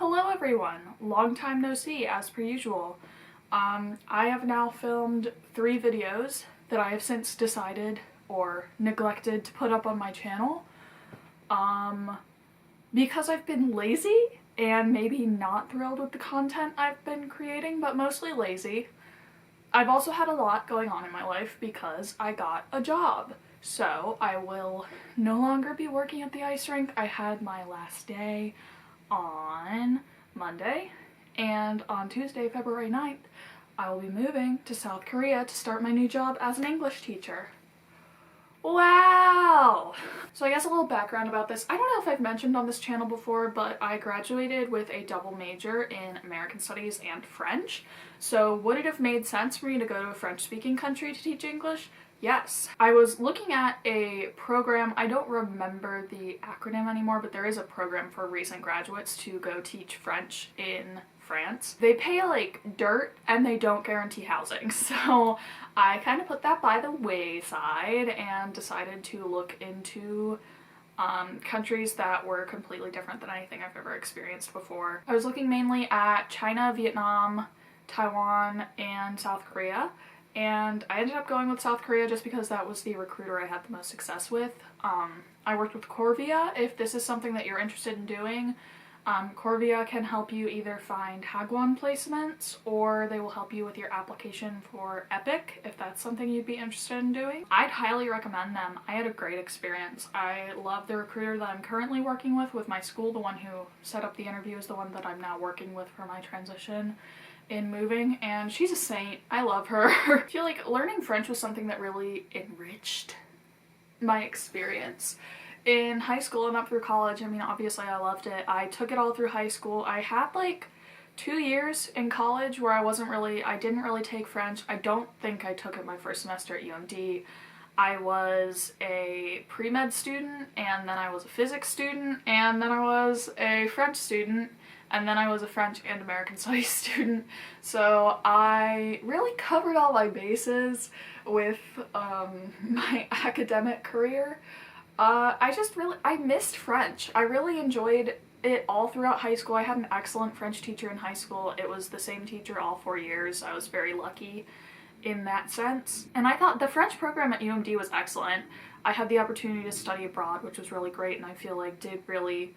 Hello everyone! Long time no see, as per usual. I have now filmed 3 videos that I have since decided or neglected to put up on my channel. Because I've been lazy and maybe not thrilled with the content I've been creating, but mostly lazy. I've also had a lot going on in my life because I got a job. So I will no longer be working at the ice rink. I had my last day on Monday, and on Tuesday, February 9th, I will be moving to South Korea to start my new job as an English teacher. Wow! So I guess a little background about this. I don't know if I've mentioned on this channel before, but I graduated with a double major in American Studies and French. So would it have made sense for me to go to a French-speaking country to teach English? Yes. I was looking at a program, I don't remember the acronym anymore, but there is a program for recent graduates to go teach French in France. They pay like dirt and they don't guarantee housing, so I kind of put that by the wayside and decided to look into countries that were completely different than anything I've ever experienced before. I was looking mainly at China, Vietnam, Taiwan, and South Korea. And I ended up going with South Korea just because that was the recruiter I had the most success with. I worked with Corvia. If this is something that you're interested in doing, Corvia can help you either find Hagwon placements or they will help you with your application for EPIC if that's something you'd be interested in doing. I'd highly recommend them. I had a great experience. I love the recruiter that I'm currently working with my school. The one who set up the interview is the one that I'm now working with for my transition in moving, and she's a saint. I love her. I feel like learning French was something that really enriched my experience. In high school and up through college, I mean, obviously I loved it. I took it all through high school. I had like 2 years in college where I didn't really take French. I don't think I took it my first semester at UMD. I was a pre-med student, and then I was a physics student, and then I was a French student, and then I was a French and American Studies student. So I really covered all my bases with my academic career. I missed French. I really enjoyed it all throughout high school. I had an excellent French teacher in high school. It was the same teacher all 4 years. I was very lucky in that sense. And I thought the French program at UMD was excellent. I had the opportunity to study abroad, which was really great, and I feel like did really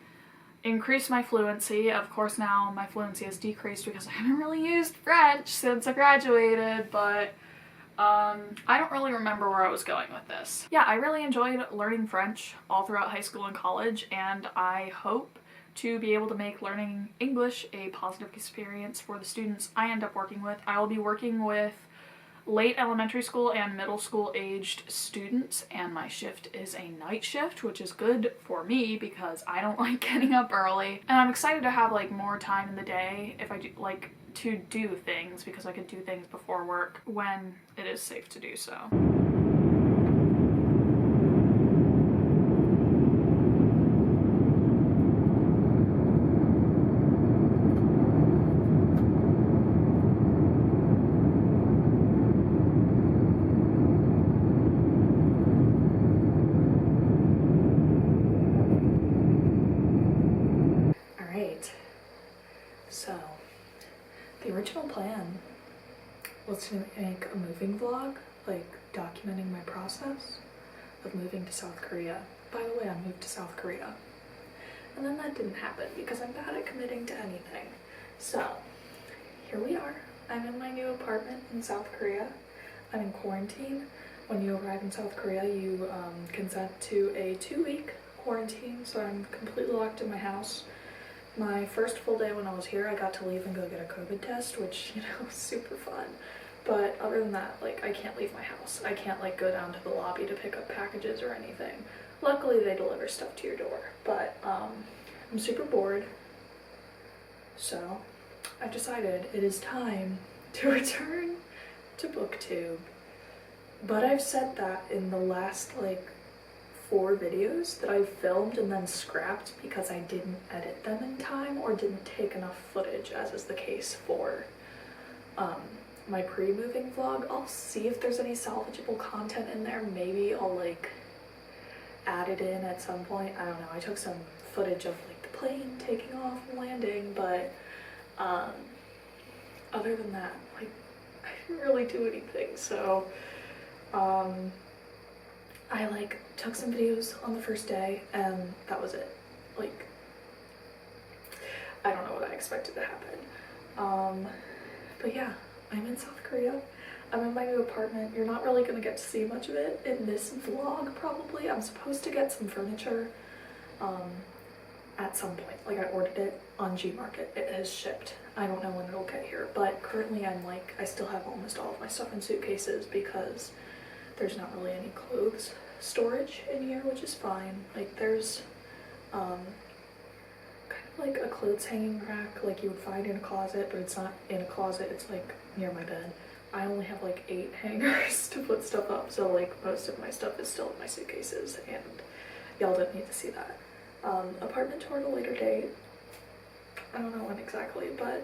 increase my fluency. Of course now my fluency has decreased because I haven't really used French since I graduated, but I don't really remember where I was going with this. Yeah, I really enjoyed learning French all throughout high school and college, and I hope to be able to make learning English a positive experience for the students I end up working with. I will be working with late elementary school and middle school aged students, and my shift is a night shift, which is good for me because I don't like getting up early. And I'm excited to have like more time in the day if I do like to do things, because I could do things before work when it is safe to do so. So, the original plan was to make a moving vlog, like documenting my process of moving to South Korea. By the way, I moved to South Korea. And then that didn't happen because I'm bad at committing to anything. So, here we are. I'm in my new apartment in South Korea. I'm in quarantine. When you arrive in South Korea, you consent to a 2-week quarantine, so I'm completely locked in my house. My first full day when I was here, I got to leave and go get a COVID test, which, you know, was super fun. But other than that, like, I can't leave my house. I can't, like, go down to the lobby to pick up packages or anything. Luckily, they deliver stuff to your door. But, I'm super bored. So, I've decided it is time to return to BookTube. But I've said that in the last, like, 4 videos that I filmed and then scrapped because I didn't edit them in time or didn't take enough footage, as is the case for my pre-moving vlog. I'll see if there's any salvageable content in there. Maybe I'll like add it in at some point. I don't know. I took some footage of like the plane taking off and landing, but other than that, like, I didn't really do anything. So, I like took some videos on the first day and that was it. Like, I don't know what I expected to happen. But yeah, I'm in South Korea. I'm in my new apartment. You're not really gonna get to see much of it in this vlog probably. I'm supposed to get some furniture at some point. Like, I ordered it on Gmarket. It has shipped. I don't know when it'll get here, but currently I'm like, I still have almost all of my stuff in suitcases because there's not really any clothes storage in here, which is fine. Like, there's kind of like a clothes hanging rack like you would find in a closet, but it's not in a closet, it's like near my bed. I only have like 8 hangers to put stuff up, so like most of my stuff is still in my suitcases, and y'all don't need to see that. Apartment tour at a later date. I don't know when exactly, but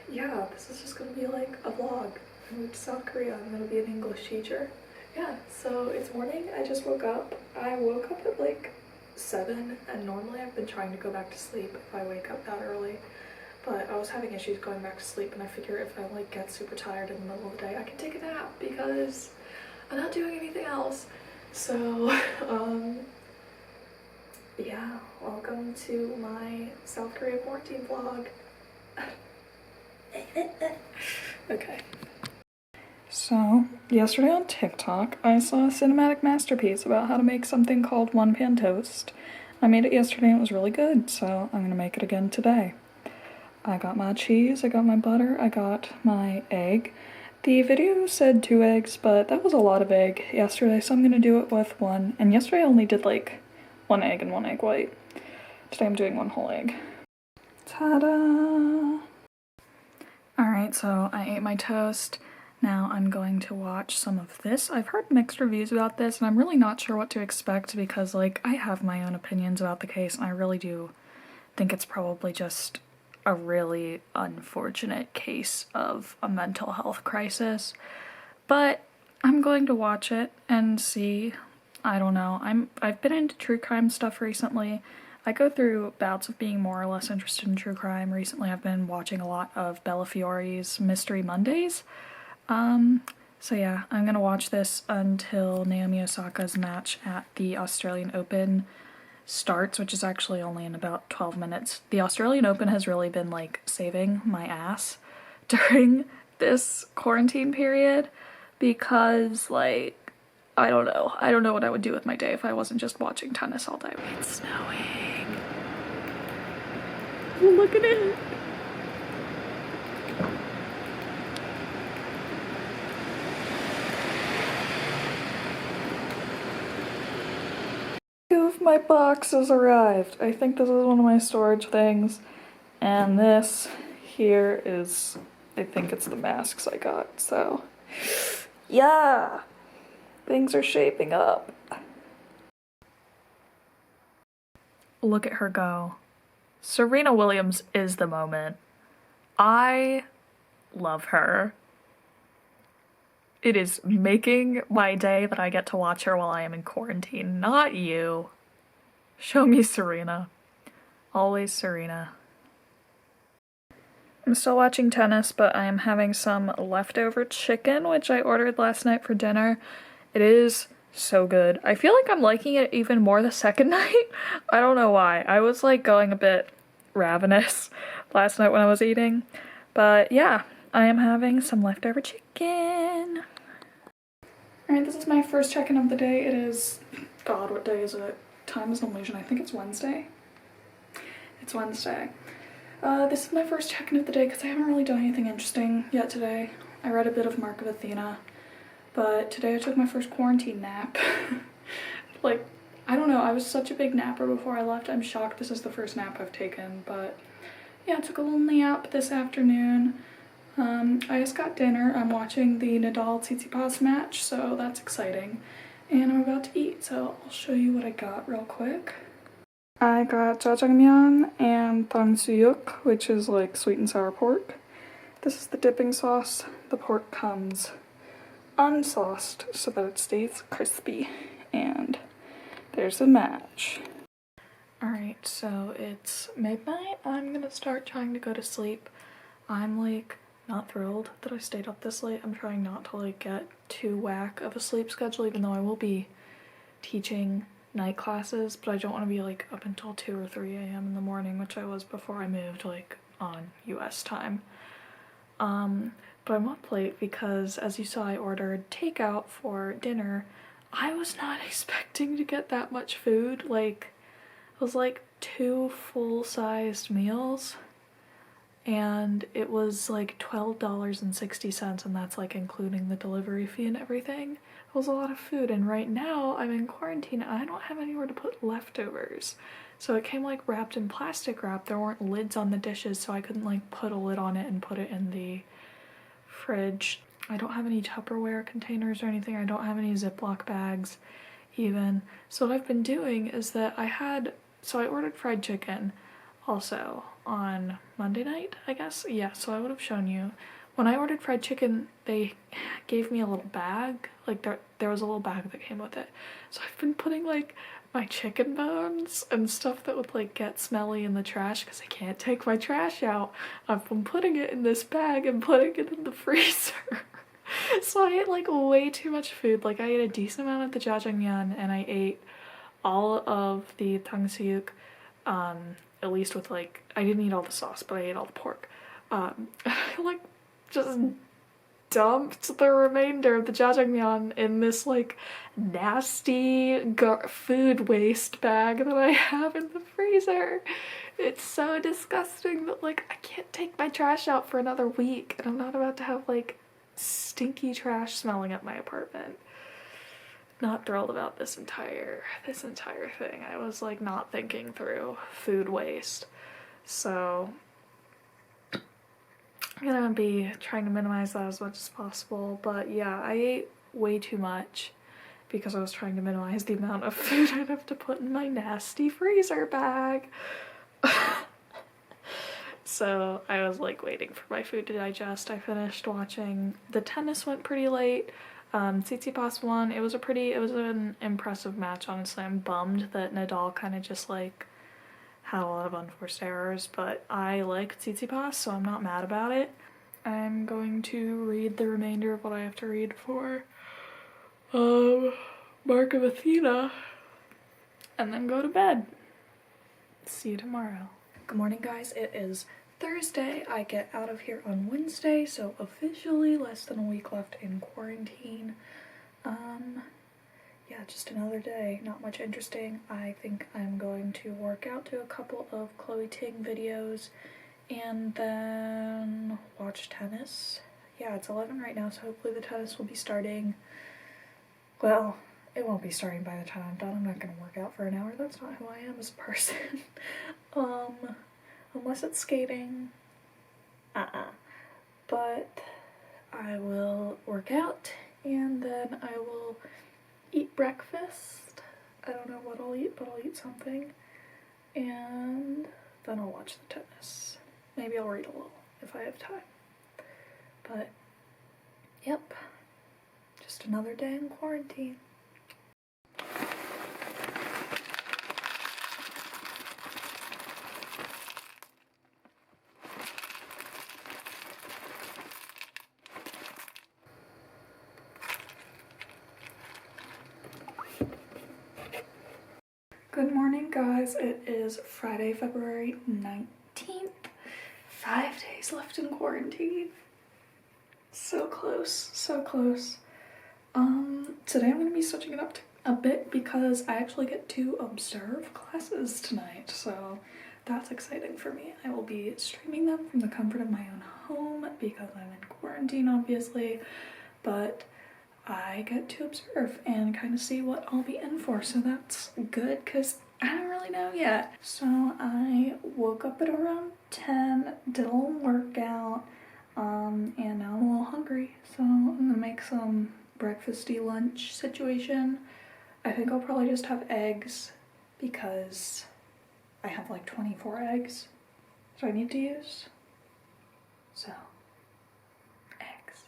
yeah, this is just gonna be like a vlog. I moved to South Korea. I'm gonna be an English teacher. Yeah, so it's morning. I just woke up. I woke up at like 7, and normally I've been trying to go back to sleep if I wake up that early, but I was having issues going back to sleep, and I figure if I like get super tired in the middle of the day, I can take a nap because I'm not doing anything else. So yeah, welcome to my South Korea quarantine vlog. Okay. So, yesterday on TikTok, I saw a cinematic masterpiece about how to make something called one-pan toast. I made it yesterday and it was really good, so I'm gonna make it again today. I got my cheese, I got my butter, I got my egg. The video said 2 eggs, but that was a lot of egg yesterday, so I'm gonna do it with 1. And yesterday I only did like 1 egg and 1 egg white. Today I'm doing 1 whole egg. Ta-da! Alright, so I ate my toast. Now I'm going to watch some of this. I've heard mixed reviews about this, and I'm really not sure what to expect because, like, I have my own opinions about the case, and I really do think it's probably just a really unfortunate case of a mental health crisis. But I'm going to watch it and see. I don't know. I've been into true crime stuff recently. I go through bouts of being more or less interested in true crime. Recently I've been watching a lot of Bella Fiore's Mystery Mondays. So yeah, I'm gonna watch this until Naomi Osaka's match at the Australian Open starts, which is actually only in about 12 minutes. The Australian Open has really been like saving my ass during this quarantine period because, like, I don't know what I would do with my day if I wasn't just watching tennis all day. It's snowing. Look at it. Two of my boxes arrived. I think this is one of my storage things, and this here is, I think it's the masks I got, so yeah, things are shaping up. Look at her go. Serena Williams is the moment. I love her. It is making my day that I get to watch her while I am in quarantine, not you. Show me Serena. Always Serena. I'm still watching tennis, but I am having some leftover chicken, which I ordered last night for dinner. It is so good. I feel like I'm liking it even more the second night. I don't know why. I was like going a bit ravenous last night when I was eating. But yeah, I am having some leftover chicken. Alright, this is my first check-in of the day. It is, God, what day is it? Time is an illusion. I think it's Wednesday. It's Wednesday. This is my first check-in of the day because I haven't really done anything interesting yet today. I read a bit of Mark of Athena, but today I took my first quarantine nap. Like, I don't know, I was such a big napper before I left. I'm shocked this is the first nap I've taken, but yeah, I took a little nap this afternoon. I just got dinner. I'm watching the Nadal-Tsitsipas match, so that's exciting. And I'm about to eat, so I'll show you what I got real quick. I got jjajangmyeon and ttangsuyuk, which is like sweet and sour pork. This is the dipping sauce. The pork comes unsauced so that it stays crispy. And there's the match. Alright, so it's midnight. I'm gonna start trying to go to sleep. I'm like not thrilled that I stayed up this late. I'm trying not to like get too whack of a sleep schedule, even though I will be teaching night classes, but I don't want to be like up until 2 or 3 a.m. in the morning, which I was before I moved like on US time. But I'm up late because, as you saw, I ordered takeout for dinner. I was not expecting to get that much food. Like, it was like 2 full-sized meals, and it was like $12.60, and that's like including the delivery fee and everything. It was a lot of food, and right now I'm in quarantine and I don't have anywhere to put leftovers. So it came like wrapped in plastic wrap. There weren't lids on the dishes, so I couldn't like put a lid on it and put it in the fridge. I don't have any Tupperware containers or anything. I don't have any Ziploc bags even. So what I've been doing is that I ordered fried chicken also on Monday night, I guess. Yeah, so I would have shown you. When I ordered fried chicken, they gave me a little bag. Like there was a little bag that came with it. So I've been putting like my chicken bones and stuff that would like get smelly in the trash because I can't take my trash out. I've been putting it in this bag and putting it in the freezer. So I ate like way too much food. Like I ate a decent amount of the jjajangmyeon and I ate all of the 탕수육, at least with like, I didn't eat all the sauce, but I ate all the pork. I like just dumped the remainder of the jjajangmyeon in this like nasty food waste bag that I have in the freezer. It's so disgusting that like I can't take my trash out for another week, and I'm not about to have like stinky trash smelling at my apartment. Not thrilled about this entire thing. I was like not thinking through food waste. So I'm gonna be trying to minimize that as much as possible, but yeah, I ate way too much because I was trying to minimize the amount of food I'd have to put in my nasty freezer bag. So I was like waiting for my food to digest. I finished watching, the tennis went pretty late. Tsitsipas won. It was an impressive match, honestly. I'm bummed that Nadal kind of just like had a lot of unforced errors, but I like Tsitsipas, so I'm not mad about it. I'm going to read the remainder of what I have to read for Mark of Athena and then go to bed. See you tomorrow. Good morning, guys. It is Thursday. I get out of here on Wednesday, so officially less than a week left in quarantine. Yeah, just another day. Not much interesting. I think I'm going to work out, do a couple of Chloe Ting videos, and then watch tennis. Yeah, it's 11 right now, so hopefully the tennis will be starting. Well, it won't be starting by the time I'm done. I'm not gonna work out for an hour. That's not who I am as a person. Unless it's skating. But I will work out and then I will eat breakfast. I don't know what I'll eat, but I'll eat something. And then I'll watch the tennis. Maybe I'll read a little if I have time. But, yep. Just another day in quarantine. Good morning, guys. It is Friday, February 19th. 5 days left in quarantine. So close, so close. Today I'm going to be switching it up a bit because I actually get to observe classes tonight, so that's exciting for me. I will be streaming them from the comfort of my own home because I'm in quarantine, obviously, but I get to observe and kind of see what I'll be in for, so that's good because I don't really know yet. So I woke up at around 10, did a little workout, and now I'm a little hungry, so I'm gonna make some breakfasty lunch situation. I think I'll probably just have eggs because I have like 24 eggs so I need to use. So, eggs.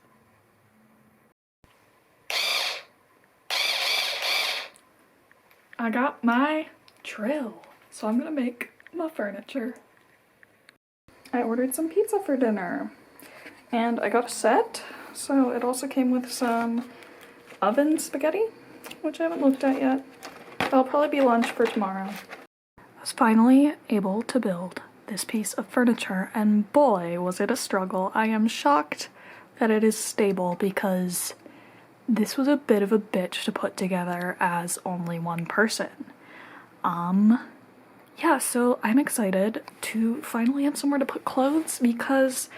I got my drill, so I'm gonna make my furniture. I ordered some pizza for dinner. And I got a set, so it also came with some oven spaghetti, which I haven't looked at yet. That'll probably be lunch for tomorrow. I was finally able to build this piece of furniture, and boy, was it a struggle. I am shocked that it is stable because this was a bit of a bitch to put together as only one person. Yeah, so I'm excited to finally have somewhere to put clothes because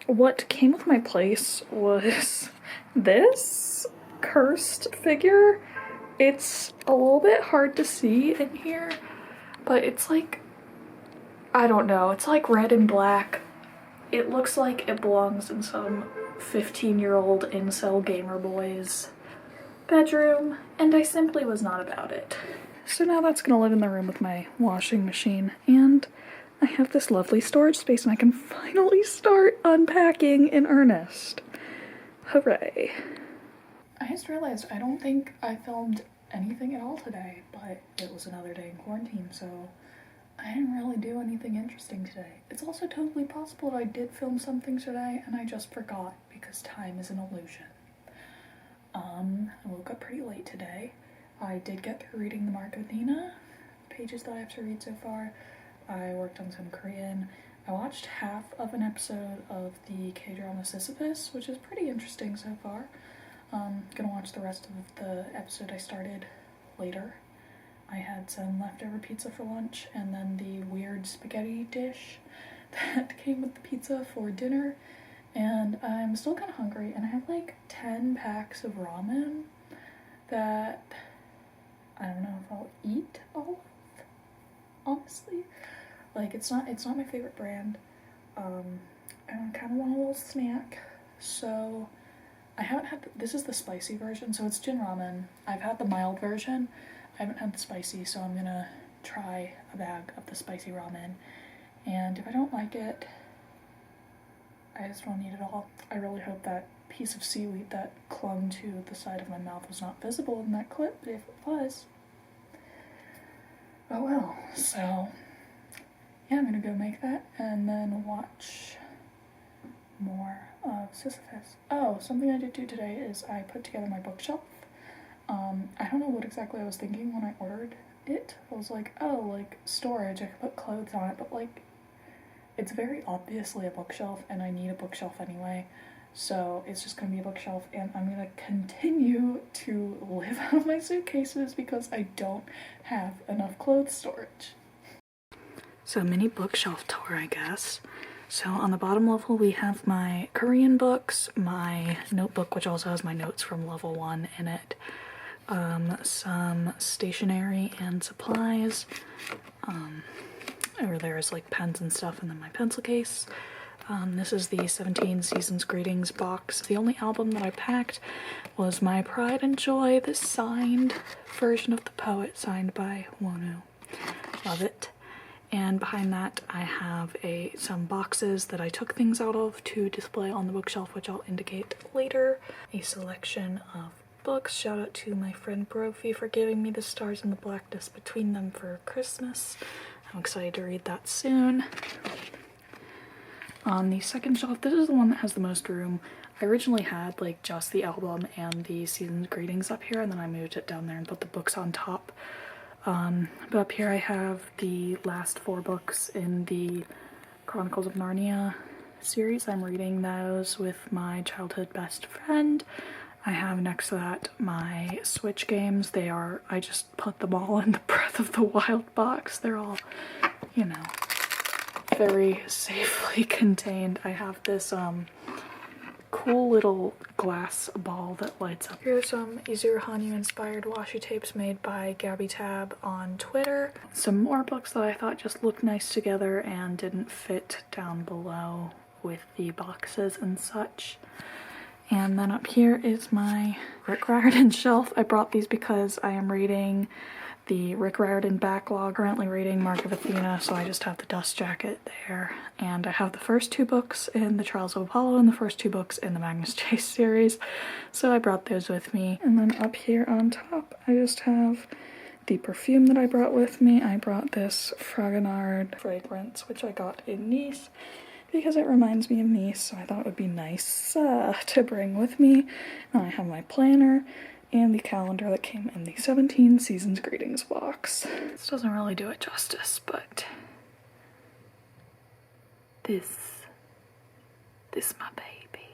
what came with my place was this cursed figure. It's a little bit hard to see in here, but it's like, I don't know, it's like red and black. It looks like it belongs in some 15-year-old incel gamer boy's bedroom, and I simply was not about it. So now that's gonna live in the room with my washing machine, and I have this lovely storage space and I can finally start unpacking in earnest. Hooray. I just realized I don't think I filmed anything at all today, but it was another day in quarantine, so I didn't really do anything interesting today. It's also totally possible that I did film something today and I just forgot because time is an illusion. I woke up pretty late today. I did get through reading the Mark Athena pages that I have to read so far. I worked on some Korean. I watched half of an episode of the K-drama Sisyphus, which is pretty interesting so far. Gonna watch the rest of the episode I started later. I had some leftover pizza for lunch and then the weird spaghetti dish that came with the pizza for dinner. And I'm still kind of hungry, and I have like 10 packs of ramen that I don't know if I'll eat all of, honestly. Like, it's not my favorite brand. I kind of want a little snack, so I haven't had this is the spicy version, so it's gin ramen. I've had the mild version. I haven't had the spicy, so I'm gonna try a bag of the spicy ramen. And if I don't like it, I just won't eat it all. I really hope that piece of seaweed that clung to the side of my mouth was not visible in that clip, but if it was, oh well. So yeah, I'm gonna go make that and then watch more of Sisyphus. Oh, something I did do today is I put together my bookshelf. I don't know what exactly I was thinking when I ordered it. I was like, oh, like storage, I could put clothes on it, but like, it's very obviously a bookshelf and I need a bookshelf anyway. So it's just gonna be a bookshelf, and I'm gonna continue to live out of my suitcases because I don't have enough clothes storage. So mini bookshelf tour, I guess. So on the bottom level we have my Korean books, my notebook which also has my notes from level 1 in it, some stationery and supplies, over there is like pens and stuff, and then my pencil case. This is the 17 Seasons Greetings box. The only album that I packed was my Pride and Joy, the signed version of The Poet, signed by Wonu. Love it. And behind that I have some boxes that I took things out of to display on the bookshelf, which I'll indicate later. A selection of books. Shout out to my friend Brophy for giving me The Stars and the Blackness Between Them for Christmas. I'm excited to read that soon. On the second shelf, this is the one that has the most room. I originally had like just the album and the Season's Greetings up here, and then I moved it down there and put the books on top. But up here I have the last 4 books in the Chronicles of Narnia series. I'm reading those with my childhood best friend. I have next to that my Switch games. I just put them all in the Breath of the Wild box. They're all, you know, very safely contained. I have this cool little glass ball that lights up. Here are some Izuru Hanyu inspired washi tapes made by Gabby Tab on Twitter. Some more books that I thought just looked nice together and didn't fit down below with the boxes and such. And then up here is my Rick Riordan shelf. I brought these because I am reading the Rick Riordan backlog, currently reading Mark of Athena, so I just have the dust jacket there. And I have the first 2 books in the Trials of Apollo and the first 2 books in the Magnus Chase series, so I brought those with me. And then up here on top, I just have the perfume that I brought with me. I brought this Fragonard fragrance, which I got in Nice. because it reminds me of me, so I thought it would be nice to bring with me. And I have my planner and the calendar that came in the 17 Seasons Greetings box. This doesn't really do it justice, but this my baby.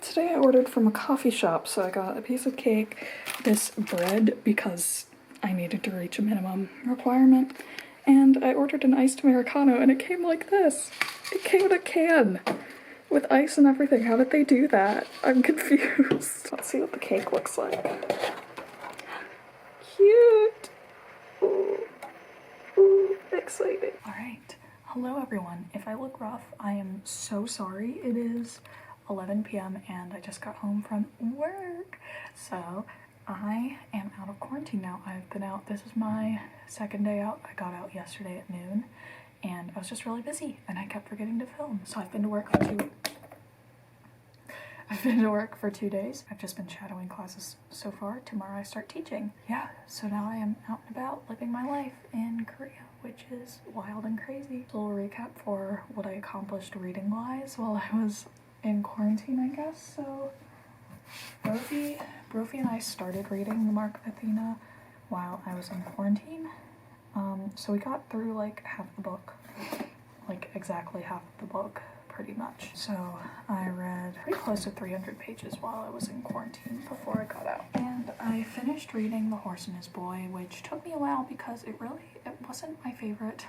Today I ordered from a coffee shop, so I got a piece of cake, this bread because I needed to reach a minimum requirement, and I ordered an iced Americano and it came like this. It came in a can with ice and everything. How did they do that? I'm confused. Let's see what the cake looks like. Cute! Ooh. Ooh, exciting. Alright, hello everyone. If I look rough, I am so sorry. It is 11 p.m. and I just got home from work. So I am out of quarantine now. I've been out, this is my second day out. I got out yesterday at noon and I was just really busy and I kept forgetting to film. So I've been to work for 2 days. I've just been shadowing classes so far. Tomorrow I start teaching. Yeah, so now I am out and about living my life in Korea, which is wild and crazy. A little recap for what I accomplished reading-wise while I was in quarantine, I guess. So Brophy and I started reading The Mark of Athena while I was in quarantine. So we got through like half the book, like exactly half of the book, pretty much. So I read pretty close to 300 pages while I was in quarantine before I got out. And I finished reading The Horse and His Boy, which took me a while because it wasn't my favorite,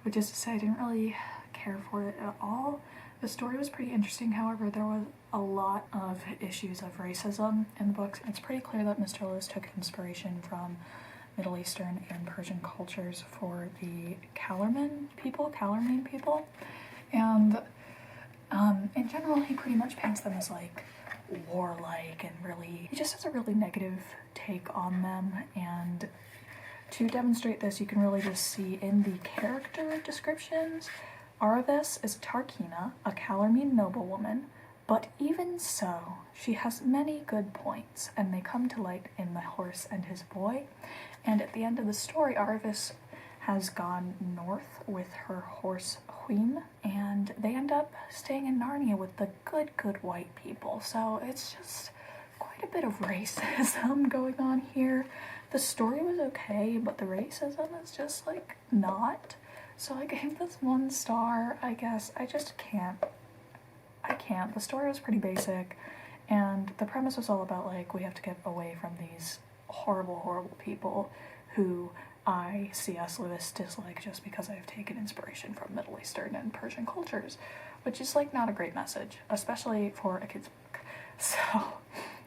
which is to say I didn't really care for it at all. The story was pretty interesting, however, there was a lot of issues of racism in the books. It's pretty clear that Mr. Lewis took inspiration from Middle Eastern and Persian cultures for the Calormen people, and in general he pretty much paints them as like warlike and really, he just has a really negative take on them. And to demonstrate this, you can really just see in the character descriptions. Aravis is Tarkina, a Calormene noblewoman, but even so, she has many good points, and they come to light in The Horse and His Boy. And at the end of the story, Aravis has gone north with her horse Huim, and they end up staying in Narnia with the good white people. So it's just quite a bit of racism going on here. The story was okay, but the racism is just like not. So I gave this 1 star, I guess. I can't. The story was pretty basic, and the premise was all about like we have to get away from these horrible people who I, C.S. Lewis, dislike just because I've taken inspiration from Middle Eastern and Persian cultures, which is like not a great message, especially for a kid's book. So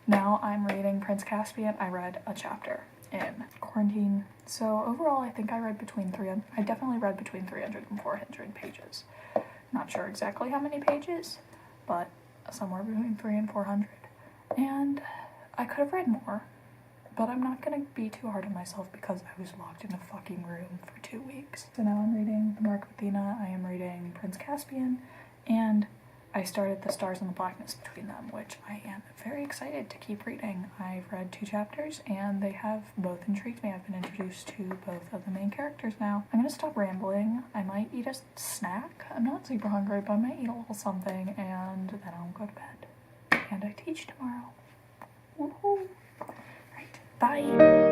now I'm reading Prince Caspian. I read a chapter in quarantine. So overall, I think I definitely read between 300 and 400 pages. Not sure exactly how many pages, but somewhere between 300 and 400. And I could have read more, but I'm not gonna be too hard on myself because I was locked in a fucking room for 2 weeks. So now I'm reading The Mark of Athena, I am reading Prince Caspian, and I started The Stars and the Blackness Between Them, which I am very excited to keep reading. I've read 2 chapters and they have both intrigued me. I've been introduced to both of the main characters now. I'm gonna stop rambling. I might eat a snack. I'm not super hungry, but I might eat a little something and then I'll go to bed. And I teach tomorrow. Woohoo! Right, bye!